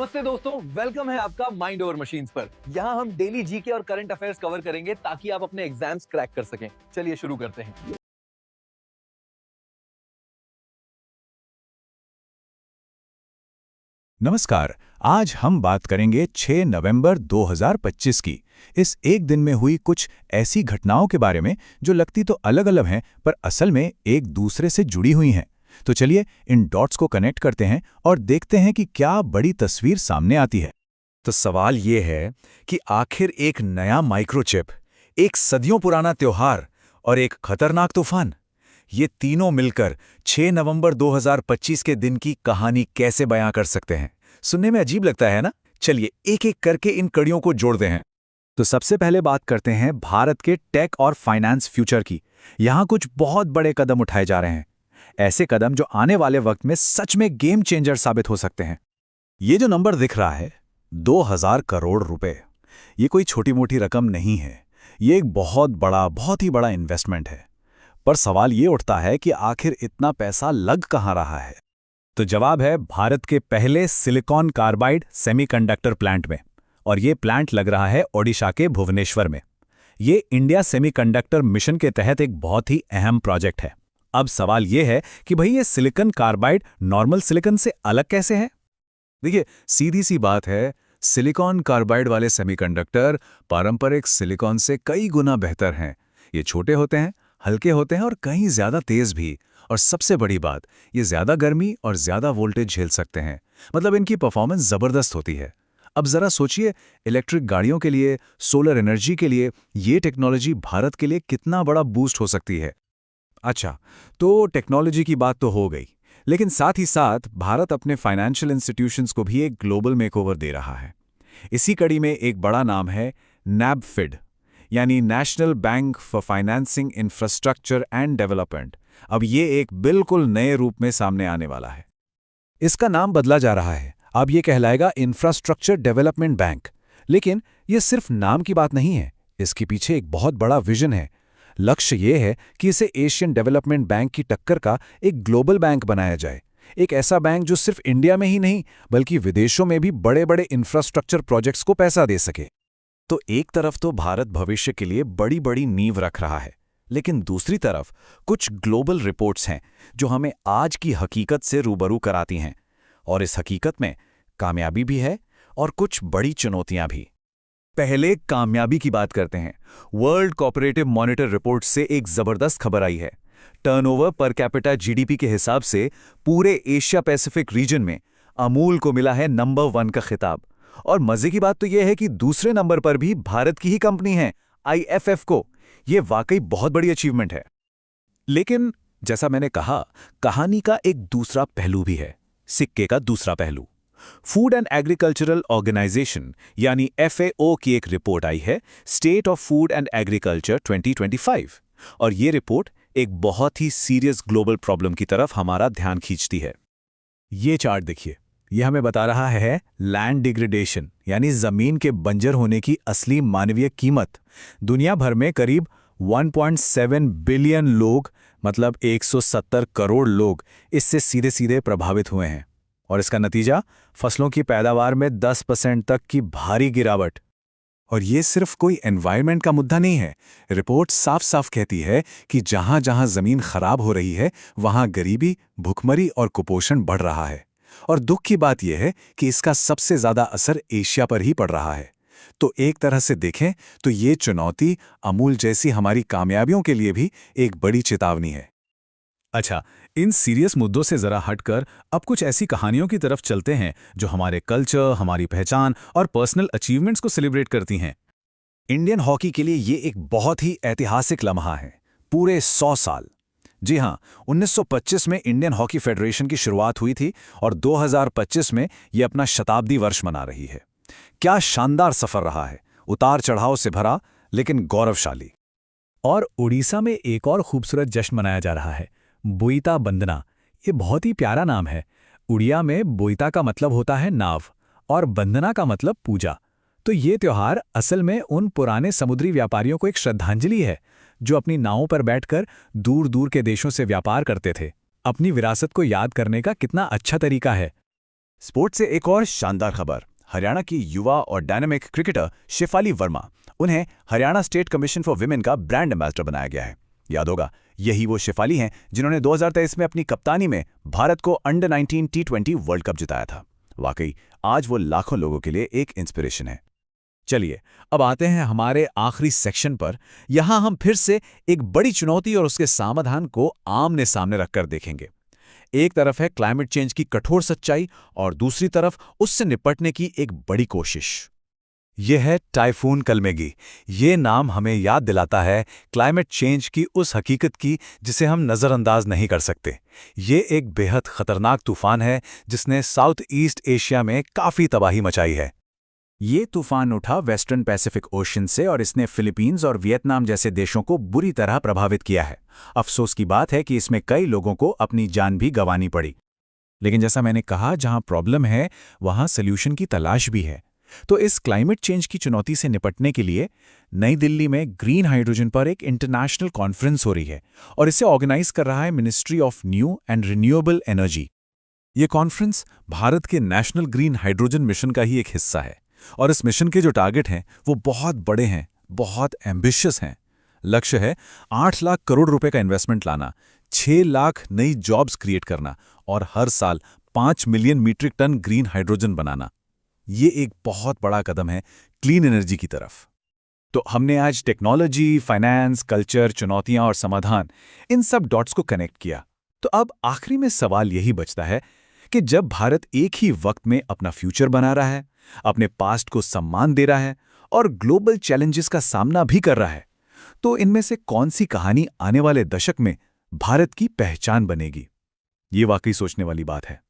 नमस्ते दोस्तों, वेलकम है आपका माइंड ओवर मशीन्स पर। यहाँ हम डेली जीके और करंट अफेयर्स कवर करेंगे ताकि आप अपने एग्जाम्स क्रैक कर सकें। चलिए शुरू करते हैं। नमस्कार। आज हम बात करेंगे 6 नवंबर 2025 की। इस एक दिन में हुई कुछ ऐसी घटनाओं के बारे में जो लगती तो अलग-अलग हैं पर असल में एक दूसरे से जुड़ी हुई हैं। तो चलिए इन डॉट्स को कनेक्ट करते हैं और देखते हैं कि क्या बड़ी तस्वीर सामने आती है। तो सवाल ये है कि आखिर एक नया माइक्रोचिप, एक सदियों पुराना त्योहार और एक खतरनाक तूफान, ये तीनों मिलकर 6 नवंबर 2025 के दिन की कहानी कैसे बयां कर सकते हैं। सुनने में अजीब लगता है ना? चलिए एक एक करके इन कड़ियों को जोड़ते हैं। तो सबसे पहले बात करते हैं भारत के टेक और फाइनेंस फ्यूचर की। यहाँ कुछ बहुत बड़े कदम उठाए जा रहे हैं, ऐसे कदम जो आने वाले वक्त में सच में गेम चेंजर साबित हो सकते हैं। ये जो नंबर दिख रहा है 2000 करोड़ रुपए, ये कोई छोटी मोटी रकम नहीं है। ये एक बहुत ही बड़ा इन्वेस्टमेंट है। पर सवाल ये उठता है कि आखिर इतना पैसा लग कहाँ रहा है। तो जवाब है भारत के पहले सिलिकॉन कार्बाइड सेमीकंडक्टर प्लांट में, और ये प्लांट लग रहा है ओडिशा के भुवनेश्वर में। ये इंडिया सेमीकंडक्टर मिशन के तहत एक बहुत ही अहम प्रोजेक्ट है। अब सवाल ये है कि भाई ये सिलिकॉन कार्बाइड नॉर्मल सिलिकॉन से अलग कैसे है? देखिए, सीधी सी बात है, सिलिकॉन कार्बाइड वाले सेमीकंडक्टर पारंपरिक सिलिकॉन से कई गुना बेहतर हैं। ये छोटे होते हैं, हल्के होते हैं और कहीं ज्यादा तेज भी। और सबसे बड़ी बात, ये ज्यादा गर्मी और ज्यादा वोल्टेज झेल सकते हैं। मतलब इनकी परफॉर्मेंस जबरदस्त होती है। अब जरा सोचिए, इलेक्ट्रिक गाड़ियों के लिए, सोलर एनर्जी के लिए ये टेक्नोलॉजी भारत के लिए कितना बड़ा बूस्ट हो सकती है। अच्छा, तो टेक्नोलॉजी की बात तो हो गई, लेकिन साथ ही साथ भारत अपने फाइनेंशियल इंस्टीट्यूशंस को भी एक ग्लोबल मेकओवर दे रहा है। इसी कड़ी में एक बड़ा नाम है नैबफिड, यानी national bank for financing infrastructure and development. अब ये एक बिल्कुल नए रूप में सामने आने वाला है। इसका नाम बदला जा रहा है, अब ये कहलाएगा इंफ्रास्ट्रक्चर डेवलपमेंट बैंक। लेकिन ये सिर्फ नाम की बात नहीं है, इसके पीछे एक बहुत बड़ा विजन है। लक्ष्य ये है कि इसे एशियन डेवलपमेंट बैंक की टक्कर का एक ग्लोबल बैंक बनाया जाए। एक ऐसा बैंक जो सिर्फ इंडिया में ही नहीं बल्कि विदेशों में भी बड़े बड़े इंफ्रास्ट्रक्चर प्रोजेक्ट्स को पैसा दे सके। तो एक तरफ तो भारत भविष्य के लिए बड़ी बड़ी नींव रख रहा है, लेकिन दूसरी तरफ कुछ ग्लोबल रिपोर्ट्स हैं जो हमें आज की हकीकत से रूबरू कराती हैं। और इस हकीकत में कामयाबी भी है और कुछ बड़ी चुनौतियां भी। पहले कामयाबी की बात करते हैं। वर्ल्ड कोऑपरेटिव मॉनिटर रिपोर्ट से एक जबरदस्त खबर आई है। टर्नओवर पर कैपिटा जीडीपी के हिसाब से पूरे एशिया पैसिफिक रीजन में अमूल को मिला है नंबर 1 का खिताब। और मजे की बात तो यह है कि दूसरे नंबर पर भी भारत की ही कंपनी है, आईएफएफ को। यह वाकई बहुत बड़ी अचीवमेंट है। लेकिन जैसा मैंने कहा, कहानी का एक दूसरा पहलू भी है, सिक्के का दूसरा पहलू। फूड एंड एग्रीकल्चरल ऑर्गेनाइजेशन यानी एफएओ की एक रिपोर्ट आई है, state of food and agriculture 2025, और ये रिपोर्ट एक बहुत ही सीरियस ग्लोबल प्रॉब्लम की तरफ हमारा ध्यान खींचती है। ये चार्ट देखिए, ये हमें बता रहा है लैंड डिग्रेडेशन यानी जमीन के बंजर होने की असली मानवीय कीमत। दुनिया भर में करीब 1.7 बिलियन लोग, मतलब 170 करोड़ लोग इससे सीधे सीधे प्रभावित हुए हैं। और इसका नतीजा, फसलों की पैदावार में 10% तक की भारी गिरावट। और ये सिर्फ एनवायरनमेंट एनवायरमेंट का मुद्दा नहीं है। रिपोर्ट साफ साफ कहती है कि जहां जहां जमीन खराब हो रही है वहां गरीबी, भुखमरी और कुपोषण बढ़ रहा है। और दुख की बात यह है कि इसका सबसे ज्यादा असर एशिया पर ही पड़ रहा है। तो एक तरह से देखें तो ये चुनौती अमूल जैसी हमारी कामयाबियों के लिए भी एक बड़ी चेतावनी है। अच्छा, इन सीरियस मुद्दों से जरा हटकर अब कुछ ऐसी कहानियों की तरफ चलते हैं जो हमारे कल्चर, हमारी पहचान और पर्सनल अचीवमेंट्स को सेलिब्रेट करती हैं। इंडियन हॉकी के लिए ये एक बहुत ही ऐतिहासिक लम्हा है। पूरे 100 साल। जी हां, 1925 में इंडियन हॉकी फेडरेशन की शुरुआत हुई थी और 2025 में ये अपना शताब्दी वर्ष मना रही है। क्या शानदार सफर रहा है, उतार चढ़ाव से भरा लेकिन गौरवशाली। और उड़ीसा में एक और खूबसूरत जश्न मनाया जा रहा है, बोईता बंदना। ये बहुत ही प्यारा नाम है। उड़िया में बोईता का मतलब होता है नाव और बंदना का मतलब पूजा। तो ये त्योहार असल में उन पुराने समुद्री व्यापारियों को एक श्रद्धांजलि है जो अपनी नावों पर बैठकर दूर दूर के देशों से व्यापार करते थे। अपनी विरासत को याद करने का कितना अच्छा तरीका है। स्पोर्ट्स से एक और शानदार खबर। हरियाणा की युवा और डायनामिक क्रिकेटर शेफाली वर्मा, उन्हें Haryana state commission for women का ब्रांड एम्बेसडर बनाया गया है। याद होगा, यही वो शेफाली हैं जिन्होंने 2023 में अपनी कप्तानी में भारत को अंडर 19 T20 वर्ल्ड कप जिताया था। वाकई आज वो लाखों लोगों के लिए एक इंस्पिरेशन है। चलिए, अब आते हैं हमारे आखिरी सेक्शन पर। यहां हम फिर से एक बड़ी चुनौती और उसके समाधान को आमने सामने रखकर देखेंगे। एक तरफ है क्लाइमेट चेंज की कठोर सच्चाई और दूसरी तरफ उससे निपटने की एक बड़ी कोशिश। यह है टाइफून कलमेगी। ये नाम हमें याद दिलाता है क्लाइमेट चेंज की उस हकीकत की जिसे हम नज़रअंदाज नहीं कर सकते। ये एक बेहद खतरनाक तूफान है जिसने साउथ ईस्ट एशिया में काफ़ी तबाही मचाई है। ये तूफान उठा वेस्टर्न पैसिफिक ओशन से और इसने फिलीपींस और वियतनाम जैसे देशों को बुरी तरह प्रभावित किया है। अफसोस की बात है कि इसमें कई लोगों को अपनी जान भी गंवानी पड़ी। लेकिन जैसा मैंने कहा, जहां प्रॉब्लम है वहां सॉल्यूशन की तलाश भी है। तो इस क्लाइमेट चेंज की चुनौती से निपटने के लिए नई दिल्ली में ग्रीन हाइड्रोजन पर एक इंटरनेशनल कॉन्फ्रेंस हो रही है और इसे ऑर्गेनाइज कर रहा है ministry of new and renewable energy. ये कॉन्फ्रेंस भारत के नेशनल ग्रीन हाइड्रोजन मिशन का ही एक हिस्सा है और इस मिशन के जो टारगेट हैं वो बहुत बड़े हैं, बहुत एम्बिशियस हैं। लक्ष्य है 8 लाख करोड़ रुपए का इन्वेस्टमेंट लाना, 6 लाख नई जॉब्स क्रिएट करना और हर साल 5 million metric ton green hydrogen बनाना। ये एक बहुत बड़ा कदम है क्लीन एनर्जी की तरफ। तो हमने आज टेक्नोलॉजी, फाइनेंस, कल्चर, चुनौतियां और समाधान, इन सब डॉट्स को कनेक्ट किया। तो अब आखिरी में सवाल यही बचता है कि जब भारत एक ही वक्त में अपना फ्यूचर बना रहा है, अपने पास्ट को सम्मान दे रहा है और ग्लोबल चैलेंजेस का सामना भी कर रहा है, तो इनमें से कौन सी कहानी आने वाले दशक में भारत की पहचान बनेगी? ये वाकई सोचने वाली बात है।